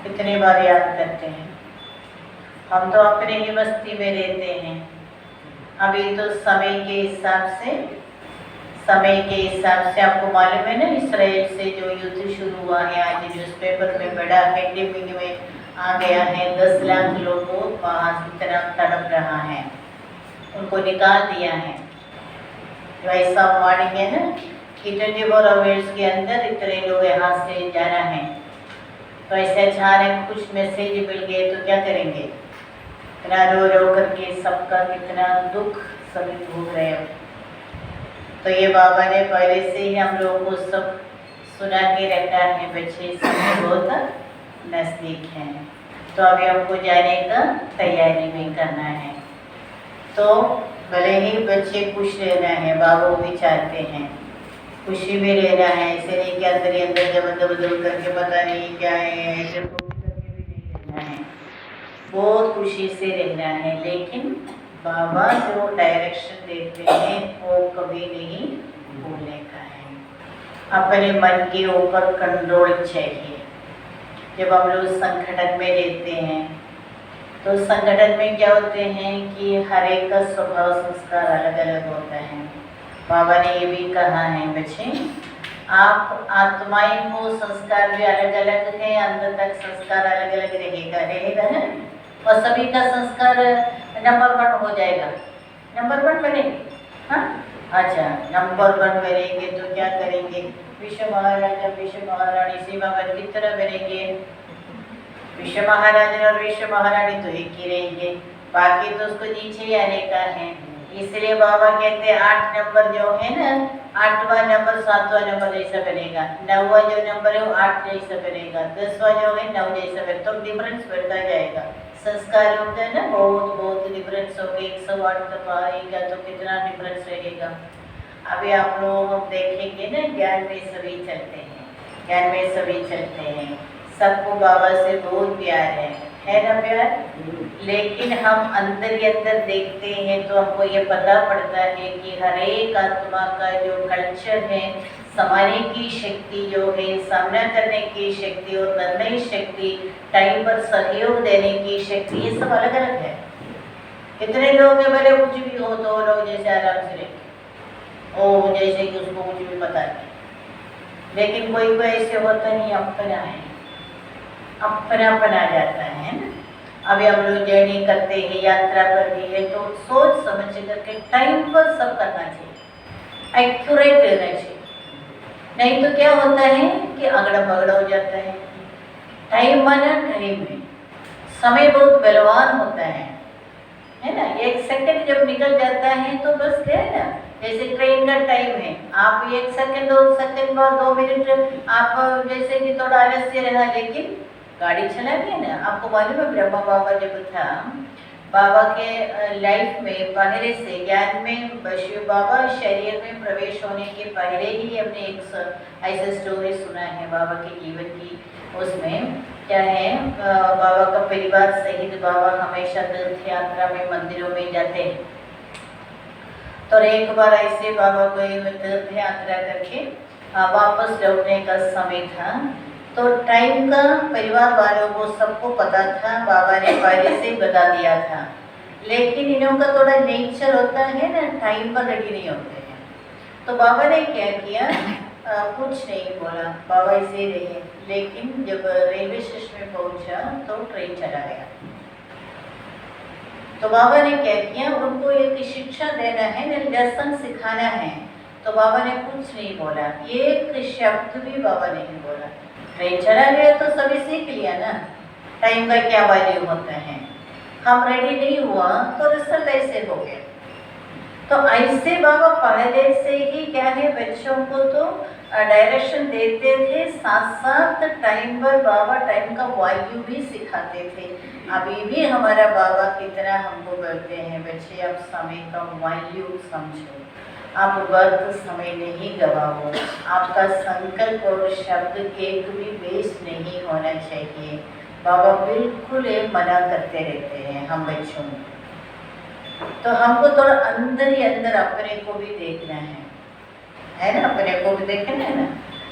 कितनी बार याद करते हैं। हम तो अपने ही मस्ती में रहते हैं। अभी तो समय के हिसाब से आपको मालूम है ना, इसराइल से जो युद्ध शुरू हुआ है, आज न्यूज़पेपर में बड़ा हेडलाइन में आ गया है, 10 लाख लोगों वहाँ की तरफ तड़प रहा है, उनको निकाल दिया है। तो ऐसा वार्निंग है ना कि 24 आवर्स के अंदर इतने लोग यहाँ से जाना है। तो ऐसे अचानक कुछ मैसेज मिल गए तो क्या करेंगे? इतना रो रो करके सबका कितना दुख सभी भोग रहे हो। तो ये बाबा ने पहले से ही हम लोगों को सब सुना के रखा है, बच्चे सब बहुत नज़दीक हैं। तो अभी हमको जाने का तैयारी भी करना है। तो भले ही बच्चे खुश रहना है, बाबा भी चाहते हैं खुशी में रहना है, ऐसे नहीं कि अंदर ही अंदर जबरदस्त करके पता नहीं क्या है, ऐसे करके भी नहीं रहना है, बहुत खुशी से रहना है। लेकिन बाबा जो डायरेक्शन देते हैं वो कभी नहीं भूलने का है। अपने मन के ऊपर कंट्रोल चाहिए। जब हम लोग संगठन में रहते हैं तो संगठन में क्या होते हैं कि हर एक का स्वभाव संस्कार अलग अलग होता है। बाबा ने ये भी कहा है, बच्चे आप आत्माएं को संस्कार भी अलग अलग है, अंदर तक संस्कार अलग अलग रहेगा ना, और सभी का संस्कार नंबर 1 हो जाएगा। नंबर 1 बनेंगे। हाँ अच्छा, नंबर 1 बनेंगे तो क्या करेंगे? विश्व महाराजा विश्व महारानी सीमा बन की तरह बनेंगे। विश्व महाराजा और विश्व महारानी तो एक ही रहेंगे, बाकी तो उसको नीचे ही आने का है। इसलिए बाबा कहते हैं 8 नंबर जो है ना, 8वां नंबर 7वां नंबर जैसा बनेगा, 9वां जो नंबर है वो 8 जैसा बनेगा, 10वां जो है 9 जैसा बनेगा। तो डिफरेंस बढ़ता जाएगा। संस्कार होता है ना, बहुत बहुत डिफरेंस हो गया। 108 तक आएगा तो कितना डिफरेंस रहेगा। अभी आप लोग देखेंगे ना, ज्ञान में सभी चलते हैं, सबको बाबा से बहुत प्यार है ना प्यार। लेकिन हम अंदर ही अंदर देखते हैं तो हमको ये पता पड़ता है कि हर एक आत्मा का जो कल्चर है, समाने की शक्ति जो है, सामना करने की शक्ति और निर्णय शक्ति, टाइम पर सहयोग देने की शक्ति, ये सब अलग अलग है। कितने लोग हैं भले कुछ भी हो तो लोग जैसे आराम से रहते ओ, जैसे कि उसको कुछ भी पता नहीं। लेकिन कोई कोई ऐसे होता नहीं, अपना जाता है ना। अभी हम लोग जर्नी करते हैं, यात्रा करनी है तो सोच समझ करके टाइम पर सब करना चाहिए, एक्यूरेट रहना चाहिए। नहीं तो क्या होता है कि अगड़ा बगड़ा हो जाता है। टाइम माना टाइम में, समय बहुत बलवान होता है ना। 1 सेकंड जब निकल जाता है तो बस है ना, जैसे ट्रेन का टाइम है, आप 1 सेकंड 2 सेकंड और 2 मिनट आप जैसे कि थोड़ा आलस्य रहा, लेकिन गाड़ी चला गया ना। आपको मालूम है ब्रह्मा बाबा जब था, बाबा के लाइफ में पहले से ज्ञान में शिव बाबा शरीर में प्रवेश होने के पहले ही हमने एक ऐसा स्टोरी सुना है बाबा के जीवन की। उसमें क्या है, बाबा का परिवार सहित बाबा हमेशा तीर्थ यात्रा में मंदिरों में जाते हैं। तो एक बार ऐसे बाबा को तीर्थ यात्रा करके वापस लौटने का समय था, तो टाइम का परिवार वालों को सबको पता था, बाबा ने पहले से बता दिया था। लेकिन इन्हों का थोड़ा नेचर होता है ना, टाइम पर रेडी नहीं होते हैं। तो बाबा ने क्या किया, कुछ नहीं बोला, बाबा ऐसे ही रहे। लेकिन जब रेलवे स्टेशन में पहुंचा तो ट्रेन चला गया। तो बाबा ने क्या किया, उनको एक शिक्षा देना है, लेसन सिखाना है। तो बाबा ने कुछ नहीं बोला, एक शब्द भी बाबा नहीं बोला। ट्रेन चला गया तो सभी सीख लिया ना, टाइम का क्या वैल्यू होता है। हम रेडी नहीं हुआ तो रिजल्ट ऐसे हो गया। तो ऐसे बाबा पहले से ही क्या है, बच्चों को तो डायरेक्शन देते थे, साथ साथ टाइम पर बाबा टाइम का वैल्यू भी सिखाते थे। अभी भी हमारा बाबा कितना हमको बोलते हैं, बच्चे अब समय का वैल्यू समझो, आप वर्त समय नहीं गवाओ, आपका संकल्प और शब्द एक भी वेस्ट नहीं होना चाहिए। बाबा बिल्कुल मना करते रहते हैं हम बच्चों को। तो हमको थोड़ा अंदर ही अंदर अपने को भी देखना है ना, अपने को भी देखना है ना।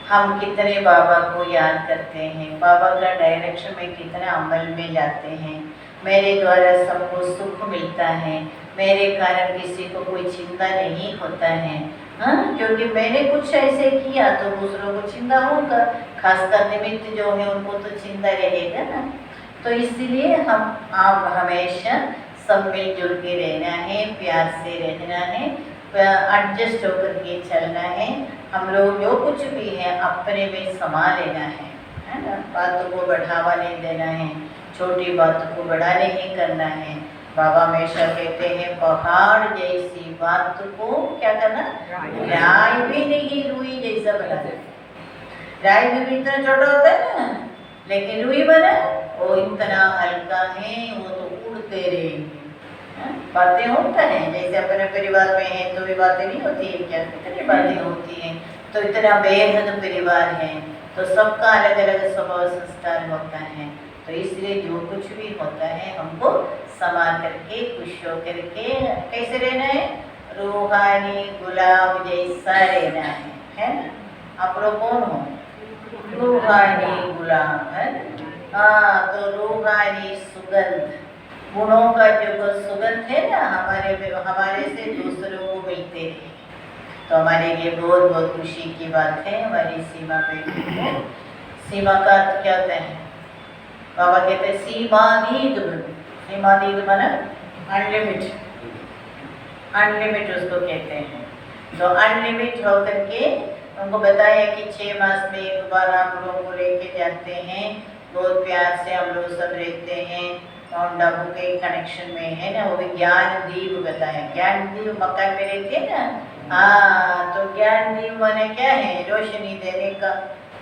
हम कितने बाबा को याद करते हैं, बाबा का डायरेक्शन में कितना अमल में लाते हैं। मेरे द्वारा सबको सुख मिलता है, मेरे कारण किसी को कोई चिंता नहीं होता है। हाँ, क्योंकि मैंने कुछ ऐसे किया तो दूसरों को चिंता होगा, खासकर निमित्त जो है उनको तो चिंता रहेगा ना। तो इसलिए आप हमेशा सब मिलजुल के रहना है, प्यार से रहना है, एडजस्ट होकर के चलना है। हम लोग जो कुछ भी है अपने में समा लेना है ना। बातों को बढ़ावा नहीं देना है, छोटी बातों को बड़ा नहीं करना है। बाबा हमेशा कहते हैं पहाड़ जैसी बात को क्या करना, राय भी नहीं रुई जैसा बना दे। राय भी इतना छोटा होता है ना, लेकिन रुई बना वो इतना हल्का है, वो तो उड़ते रहेंगे। बातें होता है जैसे अपने परिवार में है तो भी बातें नहीं होती है क्या, कितनी बातें होती हैं। तो इतना बेहद परिवार है तो सबका अलग अलग स्वभाव संस्कार होता है। तो इसलिए जो कुछ भी होता है हमको संभाल करके खुश होकर के कैसे रहना है, रूहानी गुलाब जैसा रहना है ना। आप लोग कौन हो, रूहानी गुलाब है। हाँ, तो रूहानी सुगंध, गुणों का जो सुगंध है ना हमारे से दूसरों को मिलते हैं। तो हमारे लिए बहुत बहुत खुशी की बात है। हमारी सीमा पे सीमा का अर्थ क्या होता है, बाबा कहते हैं सीमातीत। सीमातीत माना अनलिमिट, अनलिमिट उसको कहते हैं। तो अनलिमिट होकर के उनको बताया कि 6 मास में एक बार आप लोगों को लेके जाते हैं, बहुत प्यार से हम लोग सब रहते हैं। माउंट आबू के कनेक्शन में है ना, वो भी ज्ञान दीप बताया। ज्ञान दीप मकान में रहते हैं ना। हाँ, तो ज्ञान दीप माने क्या है, रोशनी देने का।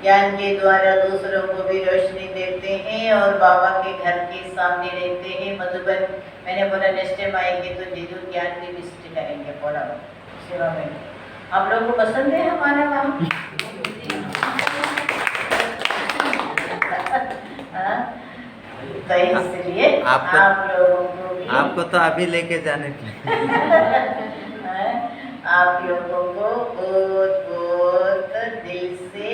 ज्ञान के द्वारा दूसरों को भी रोशनी देते हैं और बाबा के घर के सामने रहते हैं मधुबन। मैंने बोला नेक्स्ट टाइम आएंगे तो जीजू ज्ञान दीप विजिट करेंगे बोला सेवा में। आप लोगों को पसंद है हमारा वहाँ? तो इसलिए आप लोगों को भी, आपको तो अभी लेके जाने के आप लोगों को बहुत बहुत दिल से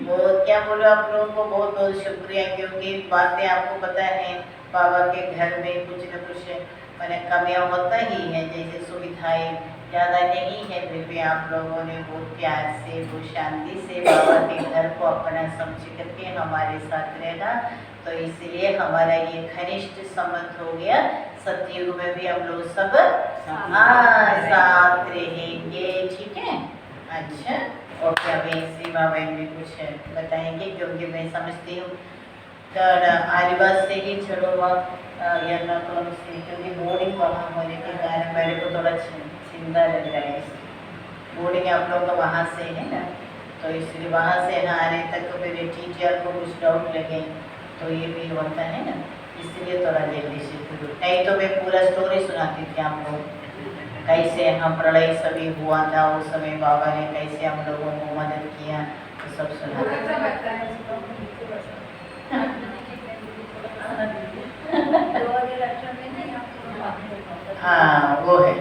बहुत क्या बोलो, आप लोगों को बहुत बहुत शुक्रिया। क्योंकि बातें आपको पता है बाबा के घर में कुछ न कुछ मैंने कमियाँ होता ही है, जैसे सुविधाएं ज़्यादा नहीं है, फिर भी आप लोगों ने बहुत प्यार से बहुत शांति से बाबा के घर को अपना समझ करके हमारे साथ रहना। तो इसलिए हमारा ये घनिष्ठ संबंध हो गया। सतयुग में भी हम लोग सब साथ रहेंगे, ठीक है। अच्छा, और क्या मैं सीमा बहन भी कुछ बताएंगे क्योंकि मैं समझती हूँ आलिबाग से ही चढ़ोवा एर्नाकुलम से, क्योंकि बोर्डिंग वहाँ होने के कारण मेरे को थोड़ा चिंता लग रहा है। बोर्डिंग आप लोग का वहाँ से है ना, तो इसलिए वहाँ से आने तक तो फिर टीचर को कुछ डाउट लगे तो ये भी होता है ना, इसलिए थोड़ा जल्दी से शुरू। नहीं तो मैं पूरा स्टोरी सुनाती थी आप लोग, कैसे हम प्रलय सभी हुआ था उस समय बाबा ने कैसे हम लोगों को मदद किया, तो सब सुना। हाँ वो है।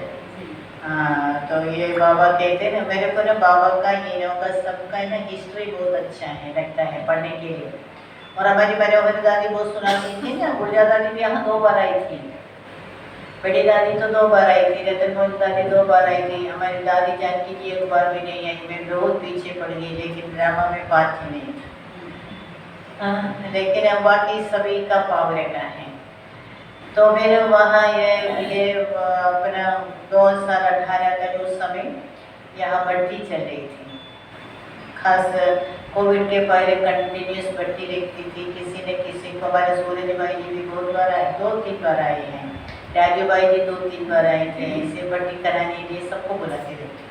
हाँ, तो ये बाबा कहते हैं ना, मेरे को ना बाबा का हीरों का सबका ना हिस्ट्री बहुत अच्छा है लगता है पढ़ने के लिए। और हमारी मनोहर दादी बहुत सुनाती थी ना, गुड़िया दादी भी यहाँ 2 बार आई थी, बड़ी दादी तो 2 बार आई थी, रतन मोहन दादी 2 बार आई थी, हमारी दादी जानकी जी 1 बार भी नहीं आई। मैं बहुत पीछे पड़ गई, लेकिन ड्रामा में बात ही नहीं था। लेकिन बाकी सभी का पावर का है। तो मेरे वहाँ ये अपना 2018 का उस समय यहाँ भर्ती चल रही थी, खास कोविड के पहले कंटिन्यूस भर्ती रहती थी। किसी न किसी को, हमारे सूरज भाई जी भी बहुत बार आए, 2-3 बार आए हैं, राजू भाई जी 2-3 बार आए थे। इसे भर्ती कराने के लिए सबको बुलाते रहते,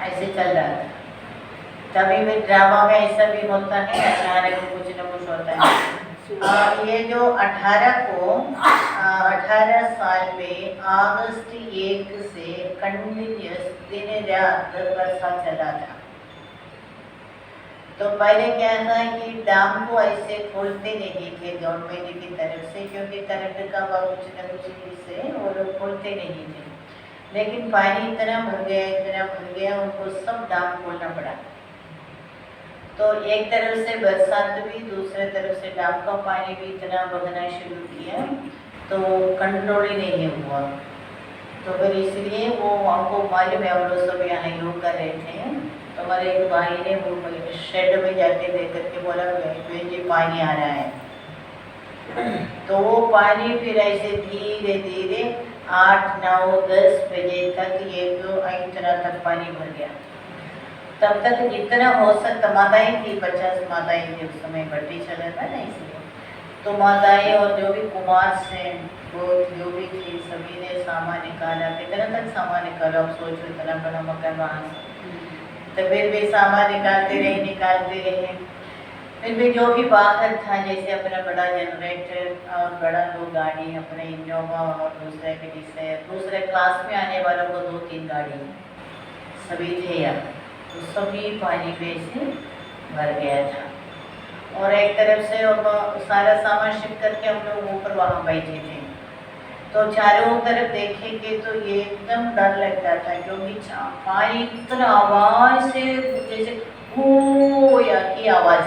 ऐसे चल रहा था। तभी भी ड्रामा में ऐसा भी होता है, अचानक कुछ न कुछ होता है। ये जो 18 साल में अगस्त 1 से कंटिन्यूस दिन रात बरसा चला था। तो पहले क्या था कि डैम को ऐसे खोलते नहीं थे गवर्नमेंट की तरफ से, क्योंकि करंट का कुछ न कुछ से वो लोग खोलते नहीं थे। लेकिन पानी इतना भर गया, उनको सब डैम खोलना पड़ा। तो एक तरफ से बरसात भी, दूसरे तरफ से डैम का पानी भी इतना बहना शुरू किया तो कंट्रोल ही नहीं हुआ। तो फिर इसलिए वो हमको मालूम है, हम लोग सब यहाँ योग कर रहे थे, तो हमारे एक भाई ने वो शेड में जाके देख करके बोला बहन जी पानी आ रहा है। तो वो पानी फिर ऐसे धीरे धीरे 8, 9, 10 बजे तक ये तो इतना तक पानी भर गया। तब तक जितना हो सकता, माताएं थी, 50 माताएं थी उस समय, भट्टी चला था ना, इसलिए तो माताएं और जो भी कुमार से वो जो भी थी सभी ने सामान निकाला। कितना तक सामान निकाला, अब सोचो इतना बड़ा मकान वहाँ से, तो फिर भी सामान निकालते रहे। फिर भी जो भी बाहर था, जैसे अपना बड़ा जनरेटर और बड़ा दो गाड़ी, अपने इनोवा और दूसरे क्लास में आने वालों को 2-3 गाड़ी सभी थे यार, तो सभी पानी में से भर गया था। और एक तरफ से सारा सामान शिफ्ट करके हम लोग ऊपर वहाँ बैठे थे, तो चारों तरफ देखेंगे तो ये एकदम डर लगता था, क्योंकि पानी इतना आवाज़ से जैसे हो या की आवाज़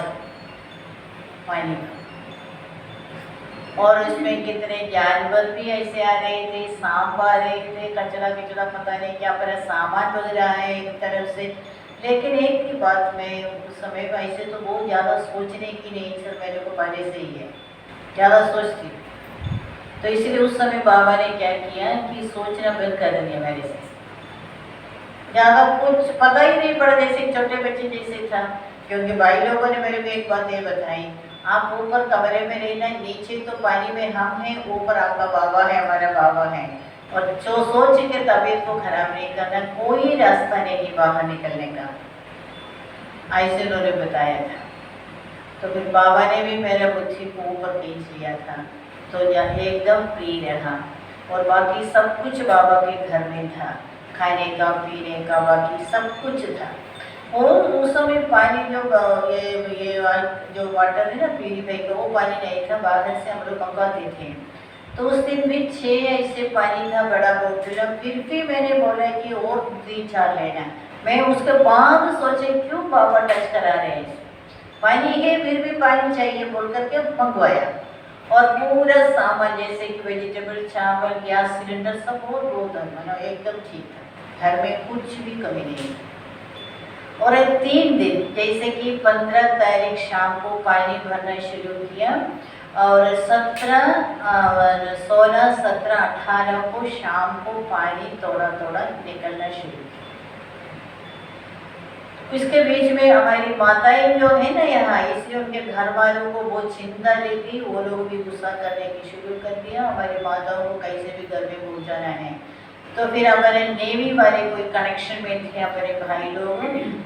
पानी का, और उसमें कितने जानवर भी ऐसे आ रहे थे, सांप आ रहे थे, कचरा पता नहीं क्या पर सामान बग रहा है एक तरफ से। लेकिन एक ही बात मैं उस समय ऐसे तो बहुत ज़्यादा सोचने की नहीं, सर मेरे को पहले से ही है ज़्यादा सोचती, तो इसलिए उस समय बाबा ने क्या किया कि सोचना बंद कर दिया मेरे से, ज़्यादा कुछ पता ही नहीं पड़ा, जैसे छोटे बच्चे जैसे था। क्योंकि भाई लोगों ने मेरे को एक बात ये बताई, आप ऊपर कमरे में रहना, नीचे तो पानी में हम हैं, ऊपर आपका बाबा है, हमारा बाबा है, और जो सोच के तबीयत को खराब नहीं करना, कोई रास्ता नहीं बाहर निकलने का, ऐसे उन्होंने बताया था। तो फिर बाबा ने भी मेरा बुद्धि को ऊपर खींच लिया था, तो एकदम फ्री रहा, और बाकी सब कुछ बाबा के घर में था, खाने का पीने का बाकी सब कुछ था। और उस समय पानी जो जो वाटर है ना प्यूरीफाई का, वो पानी नहीं था, बाहर से हम लोग मंगाते थे। तो उस दिन भी 6 ऐसे पानी था बड़ा बोतल, फिर भी मैंने बोला कि और 3-4 लेना। मैं उसके बाद सोचे क्यों बाबा टच करा रहे हैं, पानी है फिर भी पानी चाहिए बोल करके मंगवाया, और पूरा सामान जैसे कि वेजिटेबल, चावल, गैस सिलेंडर सब बहुत एकदम ठीक था, घर में कुछ भी कमी नहीं। और 3 दिन जैसे कि 15 तारीख शाम को पानी भरना शुरू किया, और 16, 17, 18 को शाम को पानी थोड़ा निकलना शुरू किया। इसके बीच में हमारी माताएं जो है ना यहाँ, इसलिए उनके घर वालों को बहुत चिंता लेती, वो लोग भी गुस्सा करने की शुरू कर दिया, हमारी माताओं को कैसे भी घर में पहुँचाना है। तो फिर हमारे नेवी वाले कोई कनेक्शन में थे अपने भाई लोग,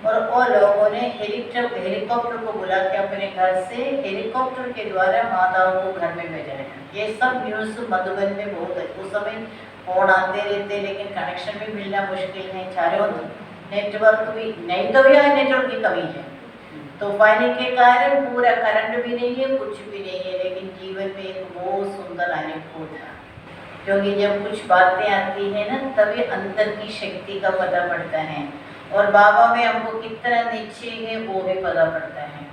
और वो लोगों ने हेलीकॉप्टर को बुला के अपने घर से हेलीकॉप्टर के द्वारा माताओं को घर में भेजा है। ये सब न्यूज़ मधुबन में बहुत है, उस समय फोन आते रहते, लेकिन कनेक्शन भी मिलना मुश्किल है, चारों नेटवर्क भी नहीं, तो यहाँ नेटवर्क की कमी है, तो पानी के कारण पूरा करंट भी नहीं है, कुछ भी नहीं है, लेकिन जीवन में एक बहुत सुंदर अनुभव था। क्योंकि जब कुछ बातें आती हैं ना, तभी अंदर की शक्ति का पता पड़ता है, और बाबा में हमको कितना नीचे है वो भी पता पड़ता है।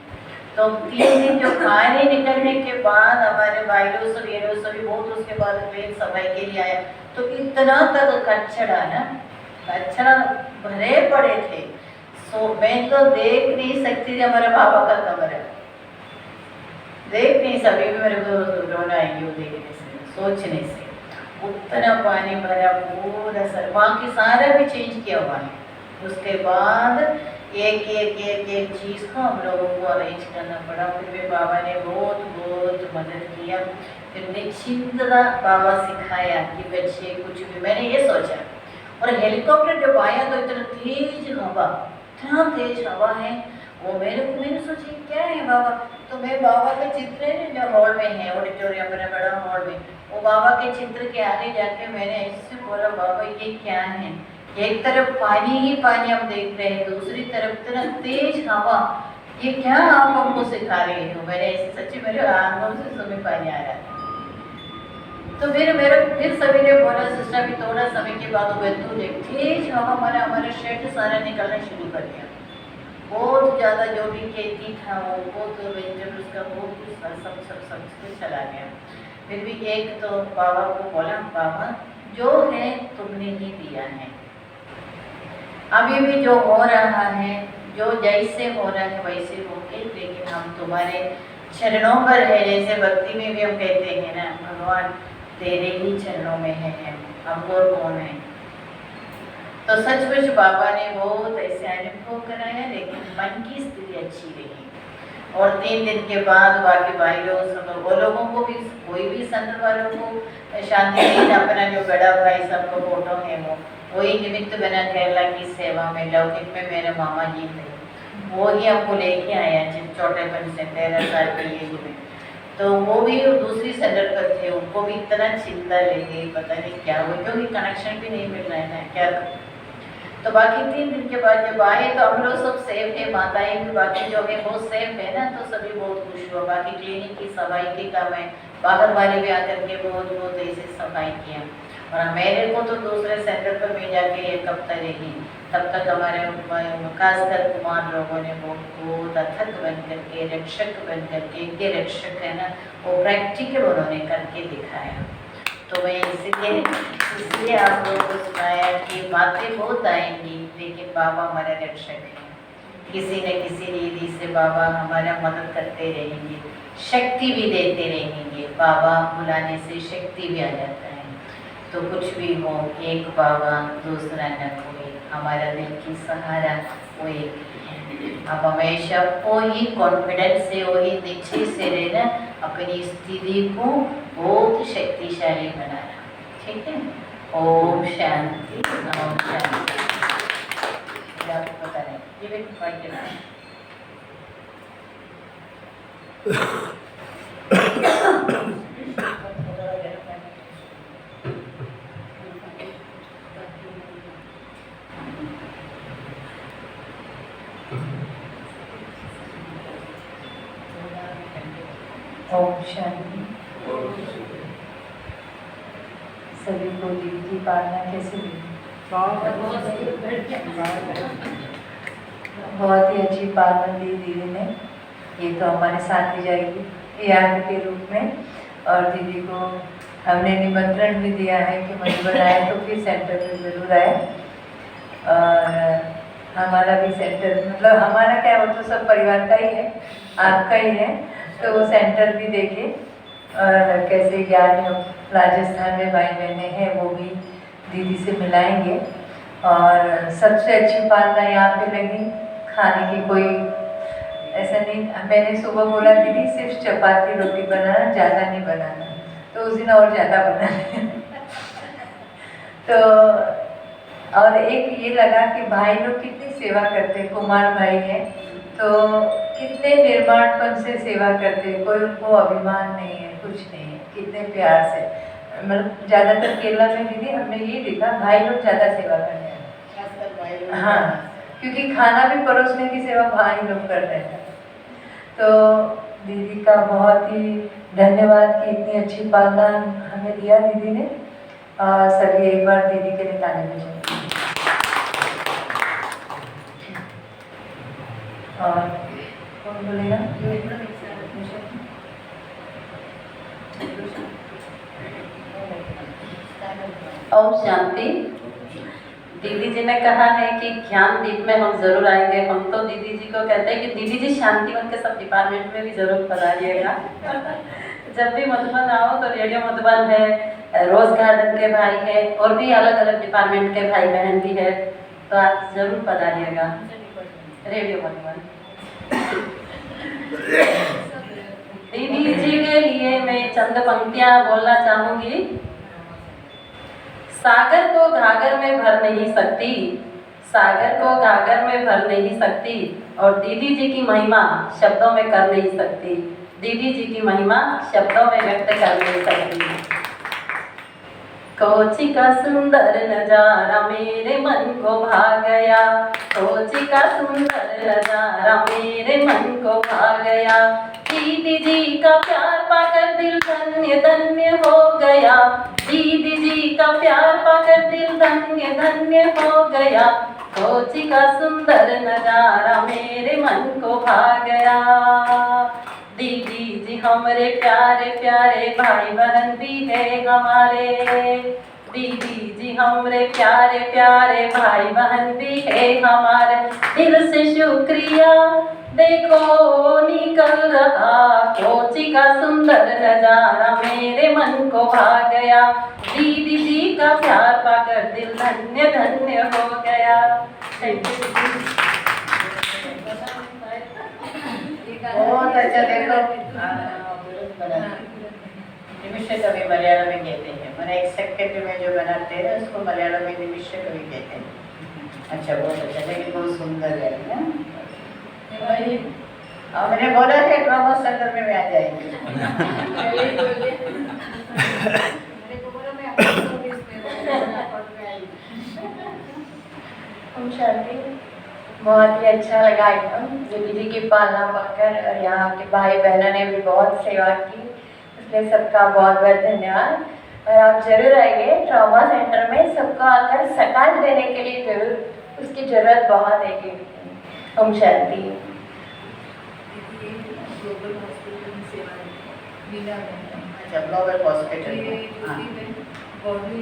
तो 3 दिन जो पानी निकलने के बाद हमारे भाई लोग सभी बहुत, उसके बाद ट्रेन सफाई के लिए आया, तो इतना तक कचरा भरे पड़े थे। सो मैं तो देख नहीं सकती थी हमारे बाबा का कमरा, देख नहीं, सभी भी मेरे को रोना आएगी वो देखने से, सोचने से, उतना पानी भरा पूरा सर, बाकी सारा भी चेंज किया हुआ है। उसके बाद एक चीज़ को हम लोगों को अरेंज करना पड़ा, फिर भी बाबा ने बहुत मदद किया। फिर निश्चिंतता बाबा सिखाया कि बच्चे कुछ भी, मैंने ये सोचा, और हेलीकॉप्टर जब आया तो इतना तेज हवा है, वो मैंने सोची क्या है बाबा, तो मैं बाबा के चित्र जो हॉल में है, ऑडिटोरियम में बड़ा हॉल में, वो बाबा के चित्र के आगे जाके मैंने ऐसे बोला, बाबा ये क्या है, एक तरफ पानी ही पानी हम देख रहे हैं, दूसरी तरफ इतना तेज हवा, ये क्या आप हमको सिखा रहे हो। मैंने ऐसे सच्ची मेरे आंखों से समय पानी आ रहा था। तो फिर सभी ने बोला, सिस्टर भी थोड़ा समय के बाद तेज हवा हमारा शेड सारा निकलना शुरू कर दिया, बहुत ज़्यादा जो भी खेती था वो बहुत वेजिटेबल्स का बहुत सब कुछ चला गया। फिर भी एक तो बाबा को बोला, बाबा जो है तुमने ही दिया है, अभी भी जो हो रहा है, जो जैसे हो रहा है वैसे होके, लेकिन हम तुम्हारे चरणों पर है। जैसे भक्ति में भी हम कहते हैं ना, भगवान तेरे ही चरणों में है हम और कौन है। तो सचमुच बाबा ने बहुत ऐसे अनुभव कराया, लेकिन मन की स्थिति अच्छी रही। और 3 दिन के बाद बाकी भाई लोग सब वो लोगों को भी, कोई भी संत वालों को शांति नहीं, अपना जो बड़ा भाई सबको फोटो है वो वही निमित्त बना केरला की सेवा में, लौकिक में मेरे मामा जी थे, वो ही हमको लेके आया छोटेपन से 13 साल की एज में। तो वो भी दूसरी सेंटर पर थे, उनको भी इतना चिंता ले गई, पता नहीं क्या हुआ, क्योंकि कनेक्शन भी नहीं मिल रहा है ना, क्या करें। तो बाकी 3 दिन के बाद जब आए तो हम लोग सब सेफ है, माताएं भी बाकी जो है बहुत सेफ है ना, तो सभी बहुत खुश हुआ। बाकी क्लिनिक की सफाई के काम है, बाहर वाले भी आकर के बहुत ऐसे सफाई किया। और मेरे को तो दूसरे सेंटर पर मैं जाके 1 हफ्ता रही, तब तक हमारे खासकर कुमार लोगों ने बहुत अथक बन करके, रक्षक बन करके, इनके रक्षक है ना, वो प्रैक्टिकल उन्होंने करके दिखाया। तो मैं इसलिए आप लोगों को सुनाया कि बातें बहुत आएंगी, लेकिन बाबा हमारा रक्षक है। किसी न किसी रीति से बाबा हमारा मदद करते रहेंगे, शक्ति भी देते रहेंगे। बाबा बुलाने से शक्ति भी आ जाता है। तो कुछ भी हो, एक बाबा दूसरा न कोई, हमारा दिल की सहारा वो एक ही है। आप हमेशा वही कॉन्फिडेंस से, वही निश्चय से रहना, अपनी स्थिति को बहुत शक्तिशाली बनाना, ठीक है। ओम शांति, ओम शांति। आपको बता रहे ये भी पॉइंट है। ओम शांति। सभी को दीदी की पालना कैसे लगी? बहुत ही अच्छी पालना दी दीदी ने। ये तो हमारे साथ ही जाएगी याद के रूप में। और दीदी को हमने निमंत्रण भी दिया है कि मधुबन आए तो फिर सेंटर में ज़रूर आए। और हमारा भी सेंटर, मतलब हमारा क्या, वो तो सब परिवार का ही है, आपका ही है, तो वो सेंटर भी देखे। और कैसे ज्ञान राजस्थान में भाई बहने हैं वो भी दीदी से मिलाएंगे। और सबसे अच्छी पालना यहाँ पे लगी, खाने की कोई ऐसा नहीं। मैंने सुबह बोला दीदी सिर्फ चपाती रोटी बनाना, ज़्यादा नहीं बनाना, तो उस दिन और ज़्यादा बना तो और एक ये लगा कि भाई लोग कितनी सेवा करते, कुमार भाई हैं तो कितने निर्माणपन से सेवा करते, कोई उनको अभिमान नहीं है, कुछ नहीं है, कितने प्यार से। मतलब ज़्यादातर केरला में दीदी हमने ये देखा भाई लोग ज़्यादा सेवा करते हैं। हाँ, क्योंकि खाना भी परोसने की सेवा भाई लोग करते हैं। तो दीदी का बहुत ही धन्यवाद कि इतनी अच्छी पालना हमें दिया दीदी ने। और सभी एक बार दीदी के लिए ताली बजाएं। और कौन बोलेगा? ओम शांति। दीदी जी ने कहा है कि ज्ञान दीप में हम जरूर आएंगे। हम तो दीदी जी को कहते हैं कि दीदी जी शांतिवन के सब डिपार्टमेंट में भी जरूर पधारिएगा। जब भी मधुबन आओ तो रेडियो मधुबन है, रोज गार्डन के भाई है, और भी अलग अलग डिपार्टमेंट के भाई बहन भी है, तो आप जरूर पधारिएगा रेडियो मधुबन। दीदी जी के लिए मैं चंद पंक्तियां बोलना चाहूंगी। सागर को घाघर में भर नहीं सकती, सागर को घाघर में भर नहीं सकती, और दीदी जी की महिमा शब्दों में कर नहीं सकती, दीदी जी की महिमा शब्दों में व्यक्त कर नहीं सकती। कोची का सुंदर नजारा मेरे मन को भा गया, कोची का सुंदर नजारा मेरे मन को भा गया, दीदी जी का प्यार पाकर दिल धन्य धन्य हो गया, दीदी जी का प्यार पाकर दिल धन्य धन्य हो गया, कोची का सुंदर नजारा मेरे मन को भा गया। दीदी जी हमारे प्यारे प्यारे भाई बहन भी है हमारे, दीदी जी हमारे प्यारे प्यारे भाई बहन भी है हमारे। दिल से शुक्रिया देखो निकल रहा, कोची का सुंदर नजारा मेरे मन को भा गया। दीदी जी का प्यार पाकर दिल धन्य धन्य हो गया। बहुत अच्छा। देखो निमिष कवि मलयालम में कहते हैं, मैंने एक सेकंड में जो बनाते हैं उसको मलयालम में निमिष कवि कहते हैं। अच्छा, बहुत अच्छा, लेकिन बहुत सुंदर है ना? और मैंने बोला कि ड्रामा सेंटर में आ जाएंगे। ओम शांति। बहुत ही अच्छा लगा एकदम दीदी जी की पालना पाकर, और यहाँ के भाई बहनों ने भी बहुत सेवा की, इसलिए सबका बहुत बहुत धन्यवाद। और आप जरूर आइए ट्रॉमा सेंटर में, सबको आकर सकाल देने के लिए जरूर, उसकी ज़रूरत बहुत है कि। ओम शांति। ग्लोबल हॉस्पिटल में सेवा मीना में। अच्छा, ग्लोबल हॉस्पिटल ये में। हाँ। बॉडी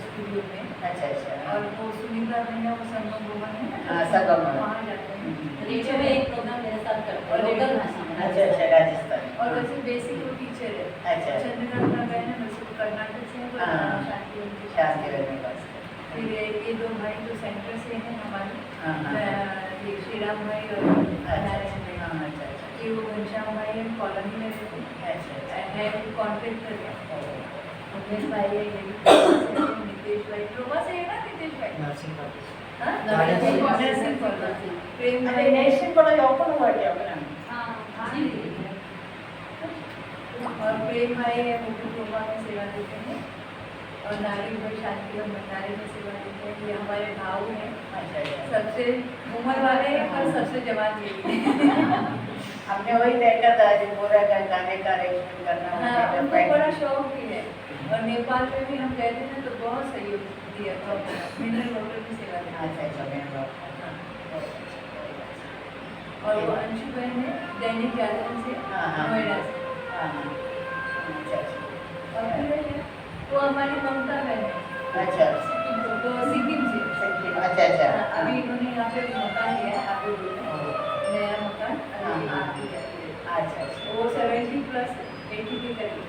स्टूडियो में। अच्छा अच्छा। और वो सुनीता बहन वो संगम भवन है ना, हाँ, संगम भवन। वहाँ जाते हैं। टीचर में एक प्रोग्राम मेरे साथ करते हैं लोकल भाषा में। अच्छा अच्छा, राजस्थान। और वैसे बेसिक वो टीचर है। अच्छा। चंद्रकांता बहन है, वैसे वो कर्नाटक से है, वो हाँ। शांति उनकी शांति रहने का। फिर ये दो भाई जो सेंटर से हैं हमारे, हाँ, हाँ। ये श्रीराम भाई और अच्छा नारायण भाई। हाँ, अच्छा अच्छा। ये वो घनश्याम भाई है, कॉलोनी में रहते हैं। अच्छा है वो कॉन्ट्रैक्टर है। अच्छा। उमेश भाई है, ये भी ट्रोमा से है, नितेश भाई ट्रोमा से है ना, नितेश भाई हाँ? Nursing college. Nursing college. Prem अरे भाई है। नेशन कॉलेज ओपन हुआ क्या अपना? हाँ, और प्रेम भाई है, वो भी ट्रोमा में सेवा देते हैं। और नारी भाई शांतिराम भंडारी में सेवा देते हैं। ये हमारे भाव हैं, अच्छा अच्छा। सबसे उम्र वाले हैं पर सबसे जवान यही है। हमने वही देखा था जो पूरा का गाने का अरेंजमेंट करना हाँ, होता है, उनको बैठ- बड़ा शौक भी है। और नेपाल में भी हम गए थे ना, तो बहुत सहयोग दिया था, मिनरल वाटर की सेवा दी। अच्छा अच्छा, मेरे बाप। और वो अंशु बहन है, दैनिक जागरण से, हाँ, हाँ। नोएडा से। हाँ हाँ, अच्छा अच्छा। और फिर है, वो हमारी ममता बहन है, अच्छा तो सिक्किम से। अच्छा अच्छा। हाँ, अभी इन्होंने यहाँ पे मकान लिया है, आगे में नया मकान, हाँ, अभी हाँ। आगे जाके है। अच्छा अच्छा। वो 70+ 80 के करीब।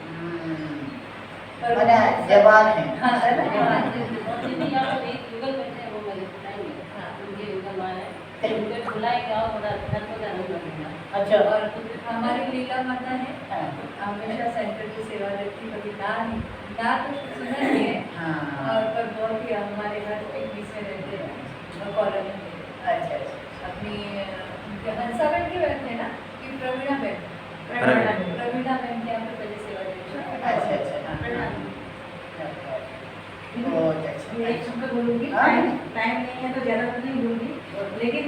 पर मैंने जवान है। हाँ, है ना? और दीदी यहाँ पर एक युगल बैठे हैं, वो मेरे बताएंगे। हाँ, उनके युगल वाले हैं। उनको बुलाएंगे और थोड़ा घर को जाने लगेगा। अच्छा। और हमारी लीला माता है, हाँ हमेशा सेंटर की सेवा रहती, कभी ना तो सुना नहीं है। हाँ। और पर बहुत ही हमारे घर के बीच में रहते हैं, और कॉलोनी में। अच्छा अच्छा। अपनी हंसाबेन की बहन है ना, कि प्रवीणा बहन। प्रवीणा बहन के यहाँ पे पहले सेवा देती है। अच्छा अच्छा। हाँ। बहुत अच्छा। एक शब्द बोलूंगी, हाँ। टाइम नहीं है तो ज़्यादा कुछ नहीं बोलूंगी, लेकिन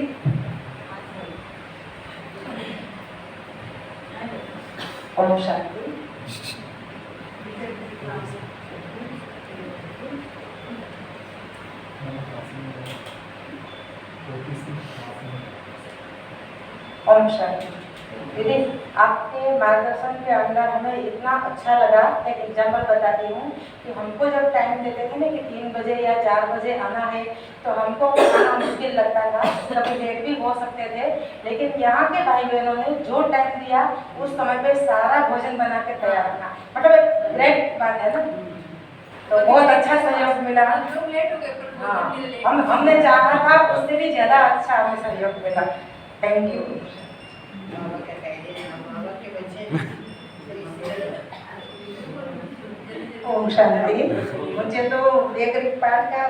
ओम शांति। ओम शांति। दीदी, आपके मार्गदर्शन के अंदर हमें इतना अच्छा लगा। एक एग्जाम्पल बताती हूँ कि हमको जब टाइम देते थे ना कि 3 बजे या 4 बजे आना है, तो हमको आना मुश्किल लगता था, कभी लेट भी हो सकते थे। लेकिन यहाँ के भाई बहनों ने जो टाइम दिया, उस समय पे सारा भोजन बना के तैयार रखा, मतलब एक ग्रेट बात है ना। तो बहुत अच्छा सहयोग मिला। हम लोग लेट हो गए, पर हाँ, बहुत लेट। हमने चाहा था, उससे भी ज़्यादा अच्छा हमें सहयोग मिला। Thank you. बाबा के कहिए, हम बाबा के बच्चे। ओम शांति। मुझे तो एक पाठ का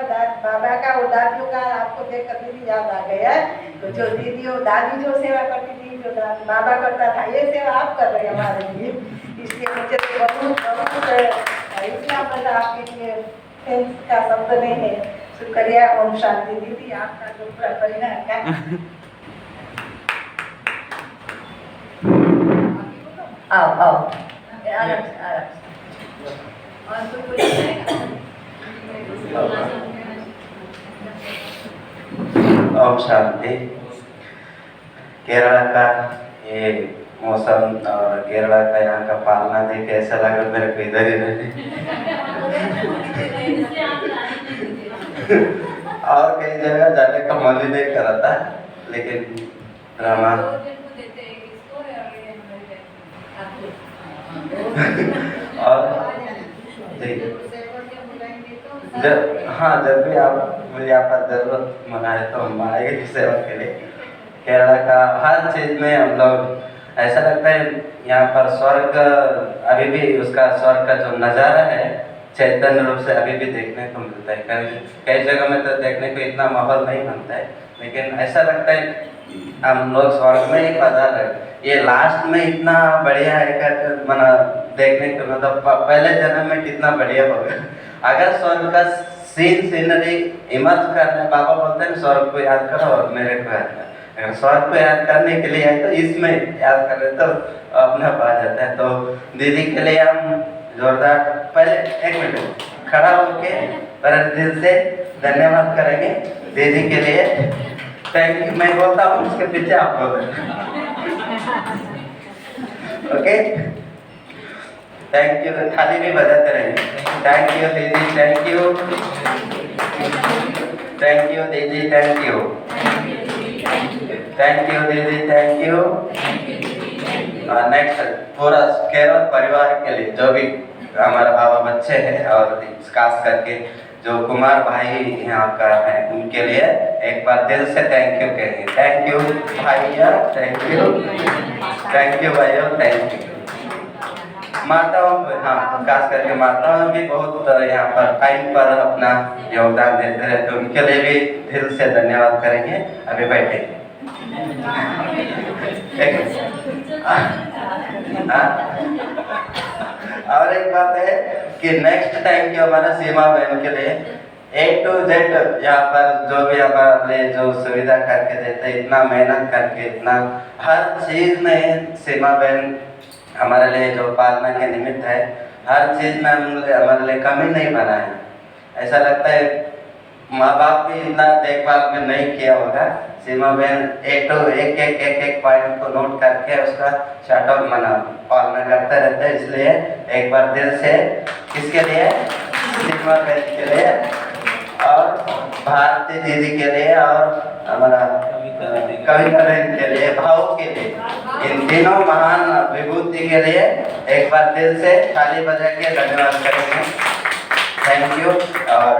बाबा का और दादियों का आपको देख कर दीदी याद आ गया। तो जो दीदी और दादी जो सेवा करती थी, जो बाबा करता था, ये सेवा आप कर रहे हैं हमारे लिए। इसलिए मुझे तो बहुत बहुत इतना बड़ा आपके लिए थैंक्स का शब्द नहीं है। शुक्रिया। ओम शांति। दीदी, आपका जो पूरा परिणाम है। आओ आओ, आराम से आराम से। और तो कोई जाएगा ओम शांति। केरला का ये मौसम और केरला का यहाँ का पालना देख के ऐसा लग रहा मेरे को इधर ही रहने और कई जगह जाने का मन ही नहीं कर रहा था, लेकिन ड्रामा और जब भी आप मुझे यहाँ पर जरूरत मनाए तो हम आएंगे सेवा के लिए। केरला का हर चीज़ में हम लोग ऐसा लगता है यहाँ पर स्वर्ग अभी भी उसका स्वर्ग का जो नज़ारा है चैतन्य रूप से अभी भी देखने को मिलता है। कई जगह में तो देखने को इतना माहौल नहीं बनता है, लेकिन ऐसा लगता है हम लोग स्वर्ग में ही पधार रहे। ये लास्ट में इतना बढ़िया है मना देखने को, मतलब पहले जन्म में कितना बढ़िया होगा। अगर स्वर्ग का सीनरी इमर्ज करने, बाबा बोलते हैं स्वर्ग को याद करो और मेरे को याद करो। अगर स्वर्ग को याद करने के लिए आए तो इसमें याद कर रहे तो अपने आप आ जाता है। तो दीदी के लिए हम जोरदार पहले 1 मिनट खड़ा होके पर दिल से धन्यवाद करेंगे दीदी के लिए। थैंक यू मैं बोलता हूँ, उसके पीछे आप बोल। Okay, thank you. थाली भी बजाते रहेंगे। थैंक यू दीदी, थैंक यू, थैंक यू दीदी, थैंक यू, थैंक यू दीदी, थैंक यू। नेक्स्ट पूरा केरल परिवार के लिए जो भी हमारे बाबा बच्चे हैं और खास करके जो कुमार भाई यहाँ का है उनके लिए एक बार दिल से थैंक यू कहेंगे। थैंक यू भाइया, थैंक यू, थैंक यू भाइयों, थैंक यू। माताओं हाँ खास करके माताओं भी बहुत यहाँ पर टाइम पर अपना योगदान देते रहते, उनके लिए भी दिल से धन्यवाद करेंगे। अभी बैठे और एक बात है कि नेक्स्ट टाइम की हमारा सीमा बहन के लिए A to Z यहाँ पर जो भी हमारे जो सुविधा करके देते, इतना मेहनत करके इतना हर चीज़ में सीमा बहन हमारे लिए जो पालना के निमित्त है, हर चीज़ में हमारे लिए कमी नहीं बना है। ऐसा लगता है माँ बाप भी इतना देखभाल में नहीं किया होगा। सीमा बहन एक पॉइंट को नोट करके उसका शॉर्ट आउट पालना करते रहते हैं। इसलिए एक बार दिल से किसके लिए, सीमा बहन के लिए और भारती दीदी के लिए और हमारा कविता बहन के लिए, भाव के लिए, इन तीनों महान विभूति के लिए एक बार दिल से ताली बजा के धन्यवाद करेंगे। Thank you. और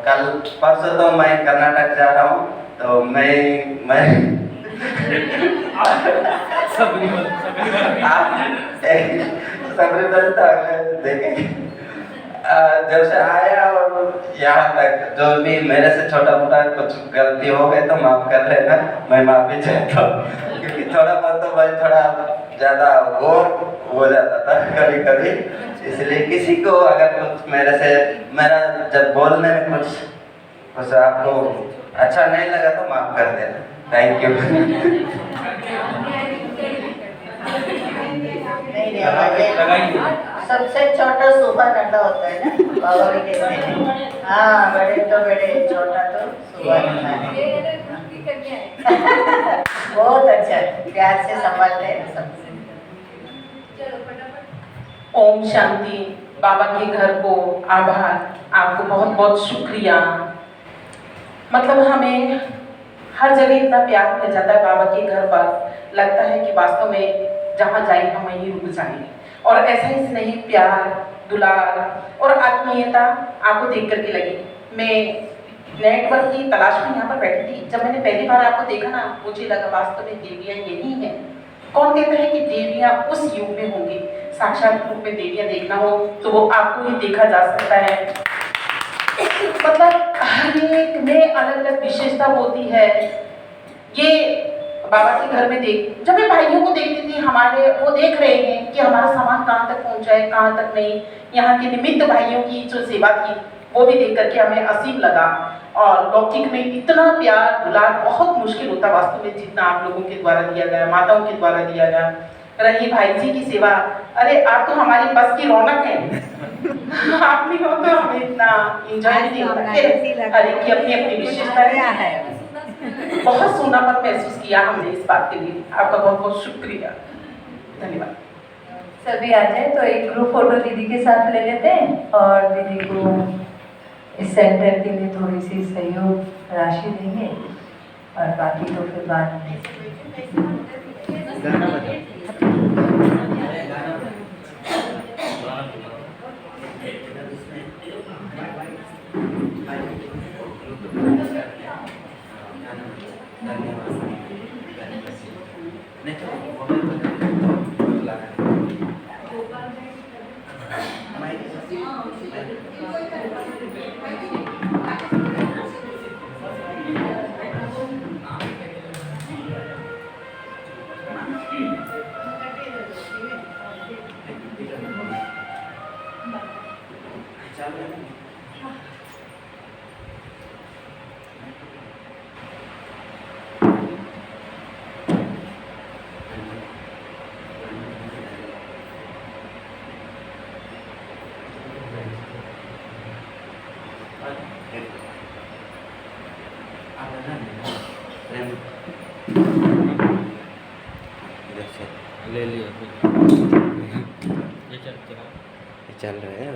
कल परसों तो मैं कर्नाटक जा रहा हूँ, तो मैं सबरीमल तो अगले देखेंगे। जब से आया और यहाँ तक जो भी मेरे से छोटा मोटा कुछ गलती हो गई तो माफ कर लेना, मैं माफी चाहता हूँ। क्योंकि थोड़ा बहुत तो मैं थोड़ा ज़्यादा वो हो जाता था कभी कभी, इसलिए किसी को अगर कुछ मेरे से मेरा जब बोलने में कुछ आपको अच्छा नहीं लगा तो माफ कर देना। Thank you. सबसे छोटा सुबह नंदा होता है ना, बाबा भी कहते हैं। हाँ, बड़े तो बड़े, छोटा तो सुबह नंदा है। बहुत अच्छा, प्यार से संभालते हैं सबसे। ओम शांति। बाबा के घर को आभार, आपको बहुत बहुत शुक्रिया। मतलब हमें हर जगह इतना प्यार मिल जाता है बाबा के घर पर, लगता है कि वास्तव में जहाँ जाए हम वहीं रुक जाएंगे। और ऐसा ही नहीं, प्यार दुलार और आत्मीयता आपको देख करके लगी। मैं नेटवर्क की तलाश में यहाँ पर बैठी थी, जब मैंने पहली बार आपको देखा ना, मुझे लगा वास्तव में देवियाँ यही हैं। कौन कहता है कि देवियाँ उस युग में होंगी? साक्षात रूप में देवियाँ देखना हो तो वो आपको ही देखा जा सकता है। मतलब हर एक में अलग अलग विशेषता होती है। ये बाबा के घर में जब मैं भाइयों को देखती थी, हमारे वो देख रहे हैं कि हमारा सामान कहाँ तक पहुँचा है, कहाँ तक नहीं। यहाँ के निमित्त भाइयों की जो सेवा की वो भी देख करके हमें असीम लगा। और लौकिक में इतना प्यार दुलार बहुत मुश्किल होता वास्तव में, जितना आप लोगों के द्वारा दिया गया, माताओं के द्वारा दिया गया। रही भाई जी की सेवा, अरे आप तो हमारी बस की रौनक हैं। आप नहीं हो तो हमें इतना एंजॉय नहीं होता। हर एक की अपनी अपनी विशेषता है। बहुत सूनापन महसूस किया हमने इस बात के लिए। आपका बहुत बहुत शुक्रिया, धन्यवाद। सभी आ जाए तो एक ग्रुप फोटो दीदी के साथ ले लेते हैं और दीदी को इस सेंटर के लिए थोड़ी सी सहयोग राशि देंगे और बाकी तो फिर बाद में। गाना बजाओ। ले लिया ये चल रहे हैं।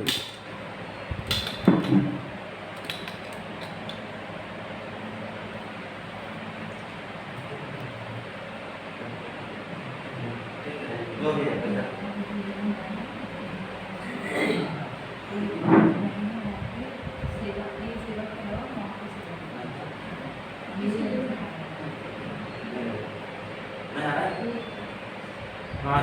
जो भी है हाँ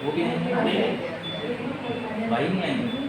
वो भी नहीं भाई नहीं आएंगे।